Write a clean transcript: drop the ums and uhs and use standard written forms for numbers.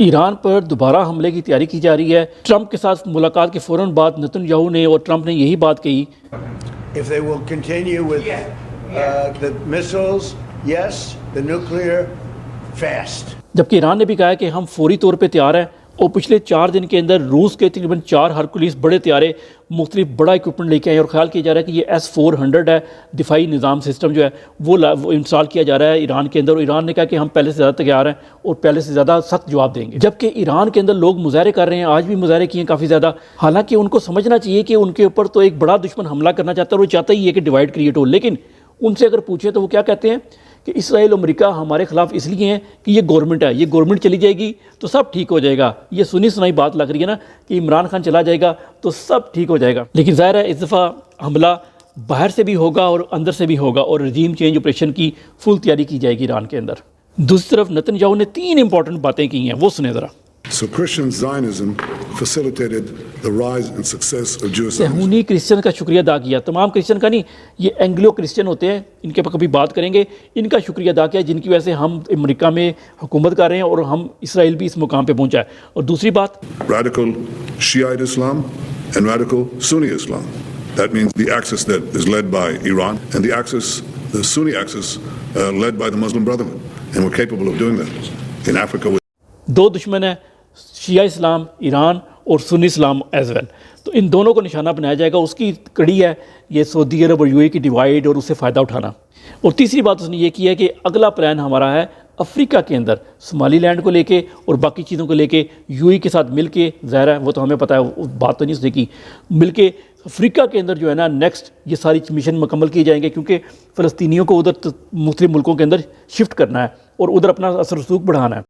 ایران پر دوبارہ حملے کی تیاری کی جا رہی ہے۔ ٹرمپ کے ساتھ ملاقات کے فوراً بعد نتن یاہو نے اور ٹرمپ نے یہی بات کہی۔ If they will continue with the missiles, yes, the nuclear, fast. جبکہ ایران نے بھی کہا ہے کہ ہم فوری طور پہ تیار ہیں، اور پچھلے 4 دن کے اندر روس کے تقریباً 4 ہرکولیس بڑے طیارے مختلف بڑا اکوپمنٹ لے کے آئے، اور خیال کیا جا رہا ہے کہ یہ S-400 ہے، دفاعی نظام سسٹم جو ہے وہ انسٹال کیا جا رہا ہے ایران کے اندر، اور ایران نے کہا کہ ہم پہلے سے زیادہ تیار ہیں اور پہلے سے زیادہ سخت جواب دیں گے۔ جبکہ ایران کے اندر لوگ مظاہرے کر رہے ہیں، آج بھی مظاہرے کیے ہیں کافی زیادہ، حالانکہ ان کو سمجھنا چاہیے کہ ان کے اوپر تو ایک بڑا دشمن حملہ کرنا چاہتا ہے اور وہ چاہتا ہی ہے کہ ڈیوائڈ کریٹ ہو، لیکن ان سے اگر پوچھیں تو وہ کیا کہتے ہیں کہ اسرائیل اور امریکہ ہمارے خلاف اس لیے ہیں کہ یہ گورنمنٹ ہے، یہ گورنمنٹ چلی جائے گی تو سب ٹھیک ہو جائے گا۔ یہ سنی سنائی بات لگ رہی ہے نا کہ عمران خان چلا جائے گا تو سب ٹھیک ہو جائے گا، لیکن ظاہر ہے اس دفعہ حملہ باہر سے بھی ہوگا اور اندر سے بھی ہوگا، اور رجیم چینج آپریشن کی فل تیاری کی جائے گی ایران کے اندر۔ دوسری طرف نتن یاہو نے 3 امپورٹنٹ باتیں کی ہیں، وہ سنیں ذرا۔ So Christian Zionism facilitated the rise and success of Jewish Zionism. صہیونی کرسچن کا شکریہ ادا کیا، تمام کرسچن کا نہیں، یہ اینگلو کرسچن ہوتے ہیں، ان کے پر کبھی بات کریں گے، ان کا شکریہ ادا کیا جن کی وجہ سے ہم امریکہ میں حکومت کر رہے ہیں اور ہم اسرائیل بھی اس مقام پہ پہنچا ہے۔ اور دوسری بات، Radical Shiite Islam and radical Sunni Islam. That means the axis that is led by Iran and the axis, the Sunni axis, led by the Muslim Brotherhood. And we're capable of doing that in Africa. 2 دشمن ہیں، شیعہ اسلام ایران اور سنی اسلام as well, تو ان دونوں کو نشانہ بنایا جائے گا۔ اس کی کڑی ہے یہ سعودی عرب اور UAE کی ڈیوائیڈ اور اس سے فائدہ اٹھانا۔ اور تیسری بات اس نے یہ کی ہے کہ اگلا پلان ہمارا ہے افریقہ کے اندر سومالی لینڈ کو لے کے اور باقی چیزوں کو لے کے UAE کے ساتھ مل کے، ظاہر ہے وہ تو ہمیں پتہ ہے بات تو نہیں اس نے کی، مل کے افریقہ کے اندر جو ہے نا نیکسٹ یہ ساری مشن مکمل کیے جائیں گے، کیونکہ فلسطینیوں کو ادھر مختلف ملکوں کے اندر شفٹ کرنا ہے اور ادھر اپنا اثر رسوخ بڑھانا ہے۔